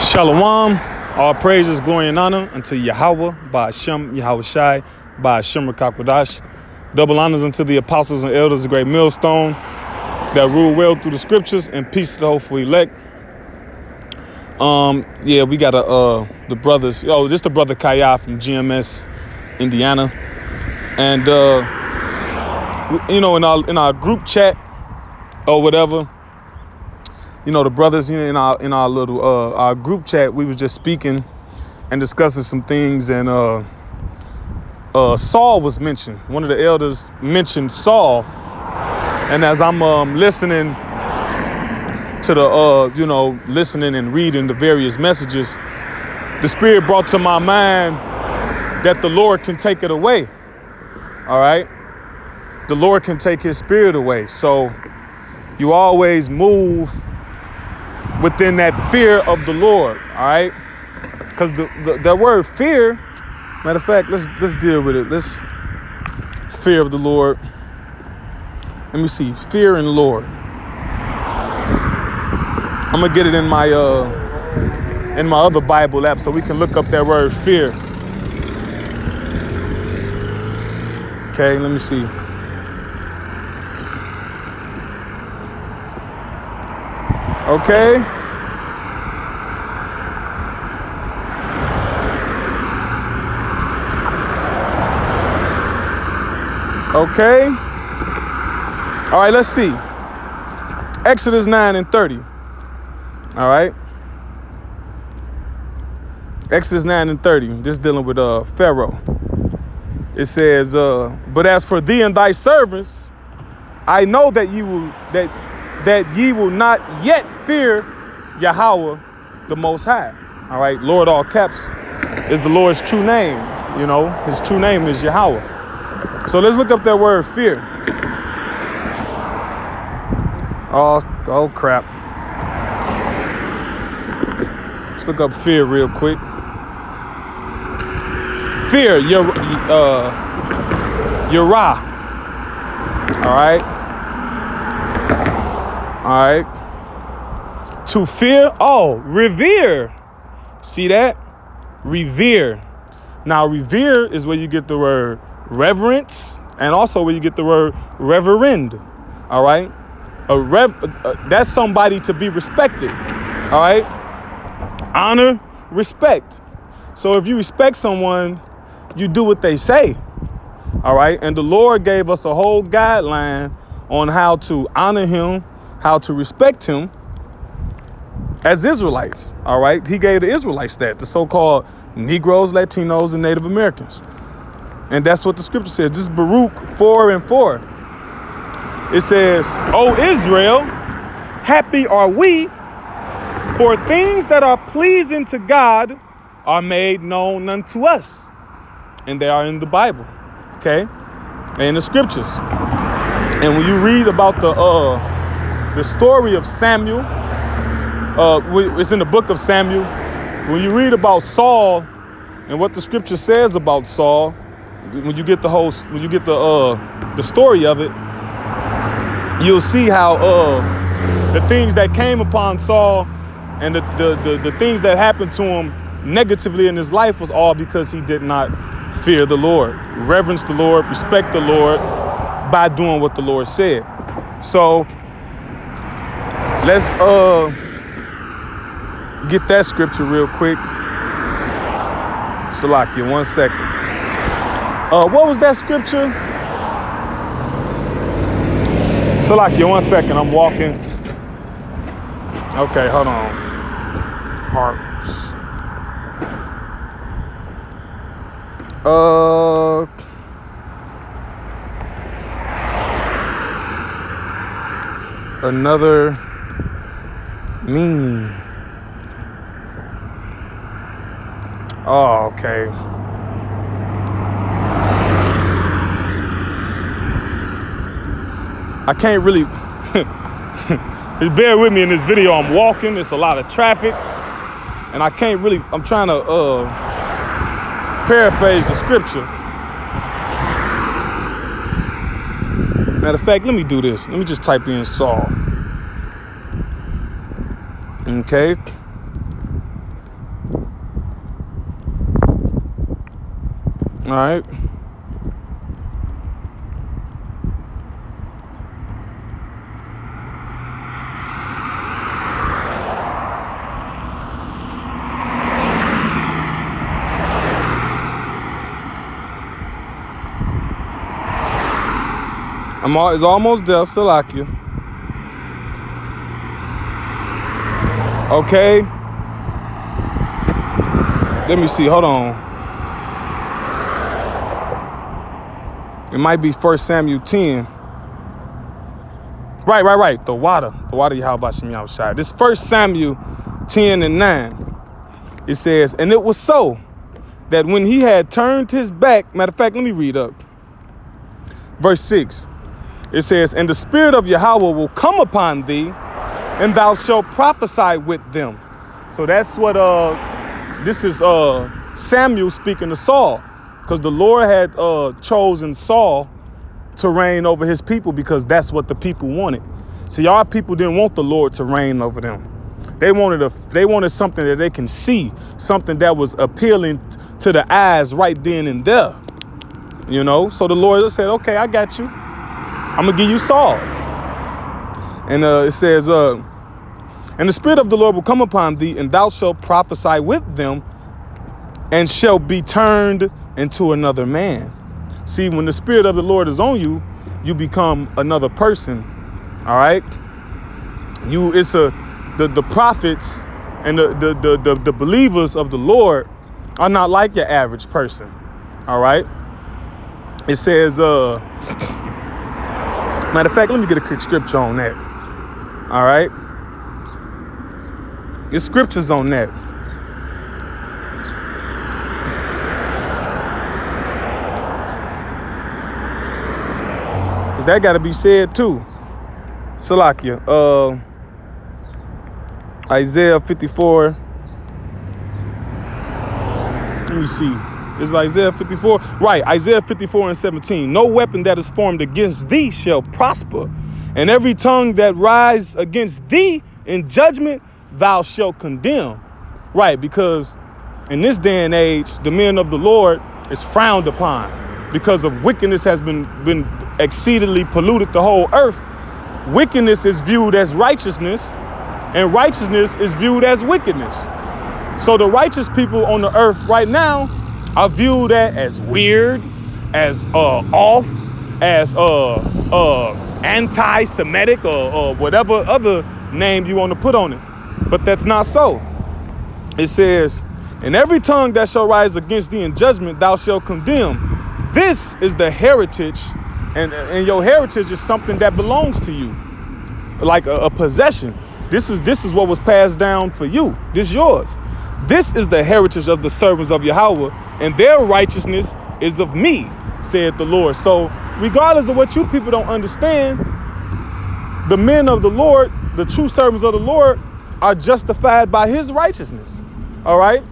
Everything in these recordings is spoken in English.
Shalom, all praises, glory, and honor unto Yahweh, by Hashem, Yahweh Shai, by Hashem Rakakwadash. Double honors unto the apostles and elders, the great millstone that rule well through the scriptures, and peace to the hopeful elect. Yeah, we got the brothers. This the brother Kaya from GMS, Indiana, and in our group chat or whatever. The brothers in our little our group chat, we was just speaking and discussing some things, and Saul was mentioned. One of the elders mentioned Saul, and as I'm listening to the listening and reading the various messages, the Spirit brought to my mind that the Lord can take it away. All right, the Lord can take His Spirit away. So you always move within that fear of the Lord, all right? Because the word fear, matter of fact, let's deal with it. Let's fear of the Lord. Let me see, fear in the Lord. I'm gonna get it in my other Bible app so we can look up that word fear. Okay, let me see. Okay. Okay. All right, let's see. Exodus 9 and 30. All right. Exodus 9 and 30. This dealing with Pharaoh. It says, but as for thee and thy servants, I know that ye will not yet fear Yahweh the Most High. All right, Lord, all caps, is the Lord's true name. His true name is Yahweh. So let's look up that word fear. Oh crap. Let's look up fear real quick. Fear, Yerah. All right. All right. To fear, revere. See that? Revere. Now, revere is where you get the word reverence, and also where you get the word reverend. All right. That's somebody to be respected. All right. Honor, respect. So if you respect someone, you do what they say. All right. And the Lord gave us a whole guideline on how to honor Him, how to respect Him as Israelites. All right. He gave the Israelites that, the so-called Negroes, Latinos, and Native Americans. And that's what the scripture says. This is Baruch 4 and 4. It says, O Israel, happy are we, for things that are pleasing to God are made known unto us. And they are in the Bible. Okay. And in the scriptures. And when you read about the story of Samuel, it's in the book of Samuel. When you read about Saul and what the scripture says about Saul, when you get the story of it, you'll see how the things that came upon Saul and the things that happened to him negatively in his life was all because he did not fear the Lord, reverence the Lord, respect the Lord by doing what the Lord said. So let's get that scripture real quick. Salakia, 1 second. What was that scripture? Salakia, 1 second. I'm walking. Okay, hold on. Hearts. Another meaning. Oh, okay. I can't really just bear with me in this video. I'm walking. It's a lot of traffic, and I can't really. I'm trying to paraphrase the scripture. Matter of fact, let me do this. Let me just type in Saul. Okay. All right. It's almost there, Salakia. Okay. Let me see. Hold on. It might be 1 Samuel 10. Right. The water Yahweh Shem Yahushai. This 1 Samuel 10 and 9. It says, and it was so that when he had turned his back, matter of fact, let me read up. Verse 6. It says, and the spirit of Yahweh will come upon thee, and thou shalt prophesy with them. So that's what this is Samuel speaking to Saul, because the Lord had chosen Saul to reign over his people, because that's what the people wanted. See, our people didn't want the Lord to reign over them. They wanted something that they can see, something that was appealing to the eyes right then and there. You know, so the Lord said, okay, I got you. I'm going to give you Saul. And it says, and the spirit of the Lord will come upon thee, and thou shalt prophesy with them, and shall be turned into another man. See, when the spirit of the Lord is on you, you become another person. All right. The prophets and the believers of the Lord are not like your average person. All right. It says, matter of fact, let me get a quick scripture on that. All right. There's scriptures on that. That got to be said too. Salakia. Isaiah 54. Let me see. It's Isaiah 54. Right. Isaiah 54 and 17. No weapon that is formed against thee shall prosper, and every tongue that rise against thee in judgment thou shalt condemn. Right. Because in this day and age, the men of the Lord is frowned upon because of wickedness has been exceedingly polluted the whole earth. Wickedness is viewed as righteousness, and righteousness is viewed as wickedness. So the righteous people on the earth right now are viewed as weird, as off, as anti-Semitic, or whatever other name you want to put on it. But that's not so. It says, and every tongue that shall rise against thee in judgment thou shalt condemn. This is the heritage, and your heritage is something that belongs to you, like a possession. This is what was passed down for you. This is yours. This is the heritage of the servants of Yahweh, and their righteousness is of me, saith the Lord. So regardless of what you people don't understand, the men of the Lord, the true servants of the Lord, are justified by his righteousness. All right.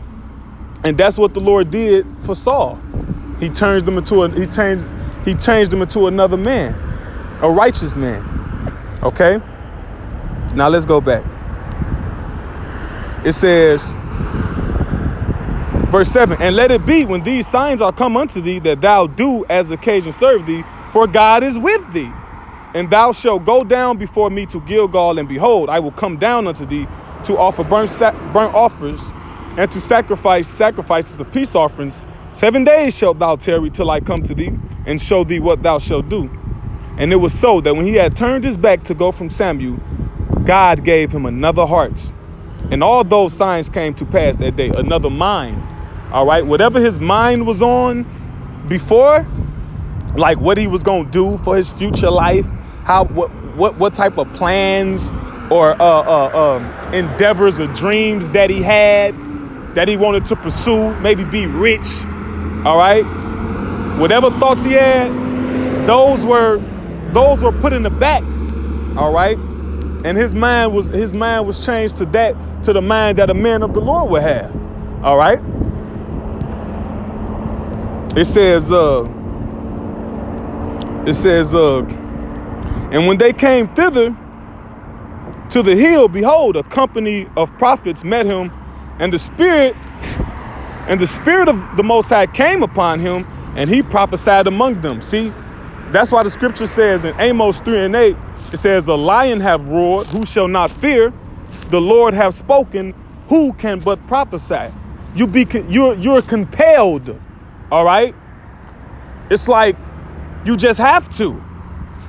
And that's what the Lord did for Saul. He changed him into another man, a righteous man. Okay. Now let's go back. It says, verse 7, and let it be when these signs are come unto thee, that thou do as occasion serve thee, for God is with thee. And thou shalt go down before me to Gilgal, and behold, I will come down unto thee to offer burnt offers, and to sacrifices of peace offerings. 7 days shalt thou tarry till I come to thee, and show thee what thou shalt do. And it was so that when he had turned his back to go from Samuel, God gave him another heart. And all those signs came to pass that day, another mind. All right. Whatever his mind was on before, like what he was going to do for his future life, what type of plans or endeavors or dreams that he had, that he wanted to pursue, maybe be rich. All right. Whatever thoughts he had, those were put in the back. All right. And his mind was changed to the mind that a man of the Lord would have. All right. It says, and when they came thither to the hill, behold, a company of prophets met him, and the spirit of the Most High came upon him, and he prophesied among them. See, that's why the scripture says in Amos 3:8, it says, the lion have roared, who shall not fear? The Lord have spoken, who can but prophesy? You're compelled, all right? It's like you just have to.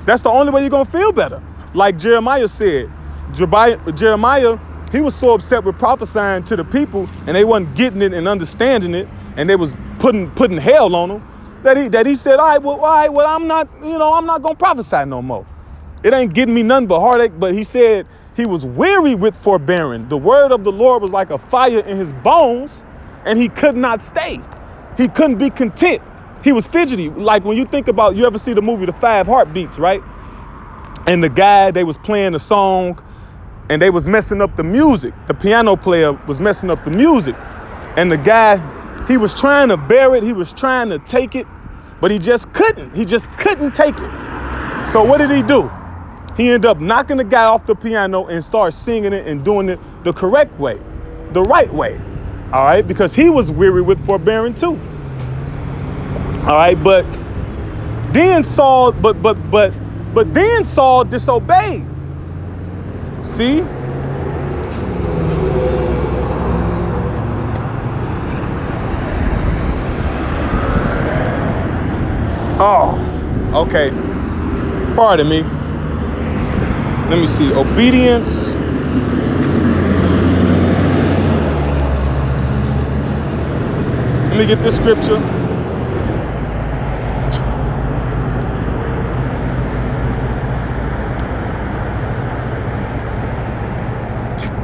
That's the only way you're gonna feel better. Like Jeremiah said, Jeremiah, he was so upset with prophesying to the people, and they wasn't getting it and understanding it, and they was putting hell on them, that he said, all right, well, I'm not gonna prophesy no more. It ain't getting me nothing but heartache. But he said he was weary with forbearing. The word of the Lord was like a fire in his bones, and he could not stay. He couldn't be content. He was fidgety. Like when you think about, you ever see the movie The Five Heartbeats, right? And the guy, they was playing a song and they was messing up the music. The piano player was messing up the music. And the guy, he was trying to bear it. He was trying to take it, but he just couldn't. He just couldn't take it. So what did he do? He ended up knocking the guy off the piano and started singing it and doing it the correct way, the right way. All right, because he was weary with forbearing too. All right, but then Saul, but then Saul disobeyed. See? Oh, okay. Pardon me. Let me see. Obedience. Let me get this scripture.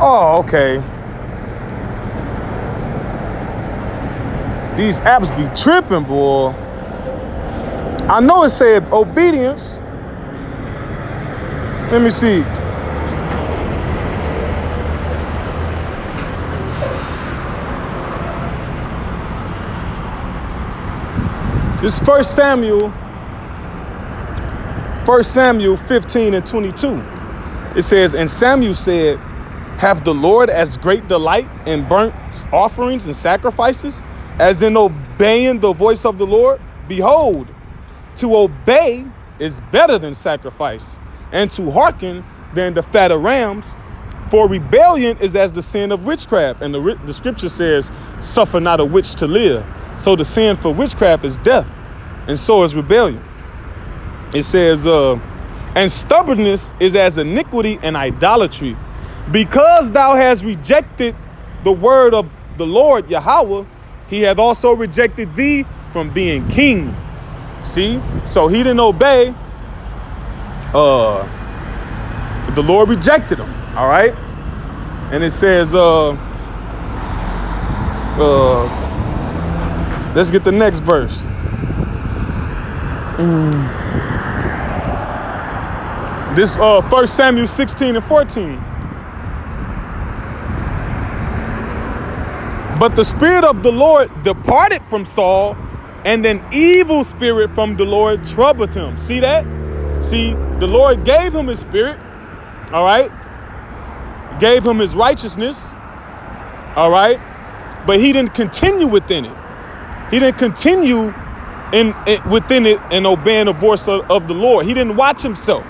Oh, okay. These apps be tripping, boy. I know it said obedience. Let me see. This is 1 Samuel 15 and 22. It says, and Samuel said, hath the Lord as great delight in burnt offerings and sacrifices as in obeying the voice of the Lord? Behold, to obey is better than sacrifice, and to hearken than the fat of rams. For rebellion is as the sin of witchcraft. And the scripture says, suffer not a witch to live. So the sin for witchcraft is death, and so is rebellion. It says, and stubbornness is as iniquity and idolatry. Because thou hast rejected the word of the Lord Yahweh, he hath also rejected thee from being king. See? So he didn't obey. The Lord rejected him. All right? And it says, let's get the next verse. This 1 Samuel 16 and 14. But the spirit of the Lord departed from Saul, and an evil spirit from the Lord troubled him. See that? See, the Lord gave him his spirit, all right? Gave him his righteousness, all right? But he didn't continue within it. He didn't continue within it and obeying the voice of the Lord. He didn't watch himself,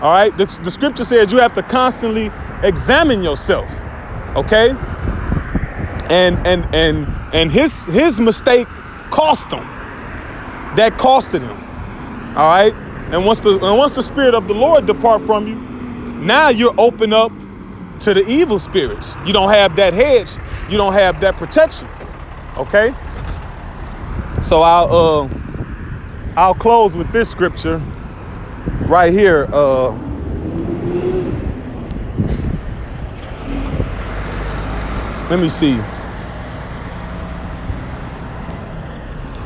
all right? The scripture says you have to constantly examine yourself, okay? And his mistake cost him. That costed him. All right. And once the spirit of the Lord depart from you, now you're open up to the evil spirits. You don't have that hedge. You don't have that protection. Okay. So I'll close with this scripture right here. Let me see.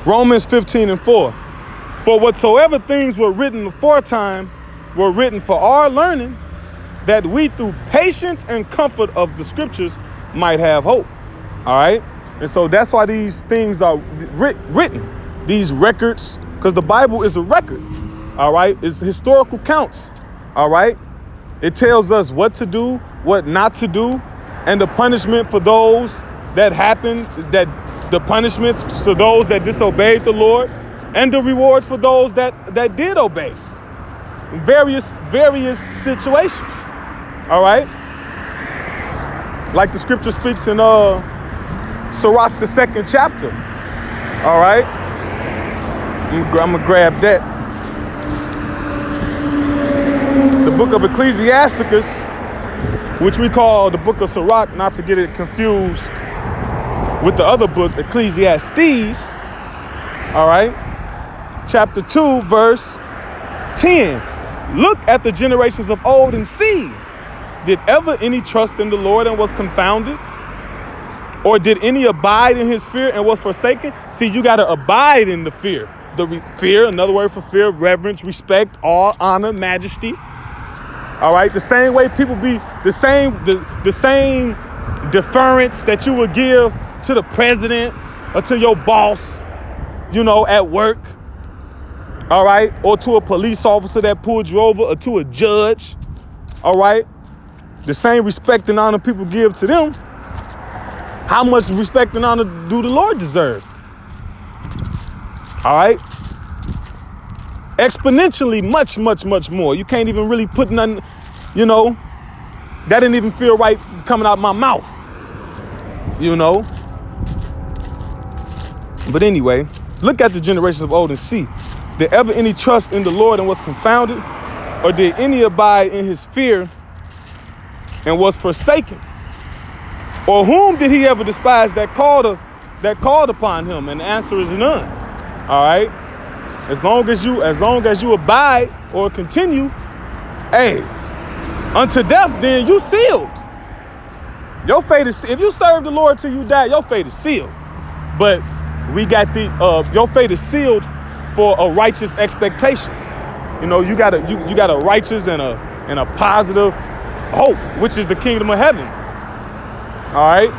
Romans 15 and 4. For whatsoever things were written aforetime were written for our learning, that we through patience and comfort of the scriptures might have hope. All right. And so that's why these things are written, these records, because the Bible is a record. All right. It's historical counts. All right. It tells us what to do, what not to do, and the punishment for those that happened, that the punishments to those that disobeyed the Lord. and the rewards for those that did obey. In various situations. All right? Like the scripture speaks in Sirach, the 2nd chapter. All right? I'm gonna grab that. The book of Ecclesiasticus, which we call the book of Sirach, not to get it confused with the other book, Ecclesiastes. All right? Chapter 2, verse 10. Look at the generations of old and see, did ever any trust in the Lord and was confounded? Or did any abide in his fear and was forsaken? See, you got to abide in the fear. Fear, another word for fear, reverence, respect, awe, honor, majesty. All right. The same way people be the same deference that you would give to the president or to your boss, at work. All right. Or to a police officer that pulled you over, or to a judge. All right. The same respect and honor people give to them. How much respect and honor do the Lord deserve? All right. Exponentially much, much, much more. You can't even really put nothing, that didn't even feel right coming out my mouth, But anyway, look at the generations of old and see, did ever any trust in the Lord and was confounded? Or did any abide in his fear and was forsaken? Or whom did he ever despise that called upon him? And the answer is none. All right. As long as you abide or continue, unto death, then you sealed. Your fate is, if you serve the Lord till you die, your fate is sealed. But we got your fate is sealed for a righteous expectation. You got a righteous and a positive hope, which is the kingdom of heaven. All right.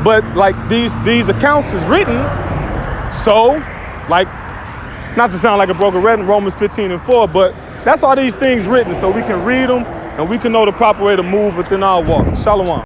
But like these accounts is written, so like, not to sound like a broken record, Romans 15:4, but that's all these things written so we can read them and we can know the proper way to move within our walk. Shalom.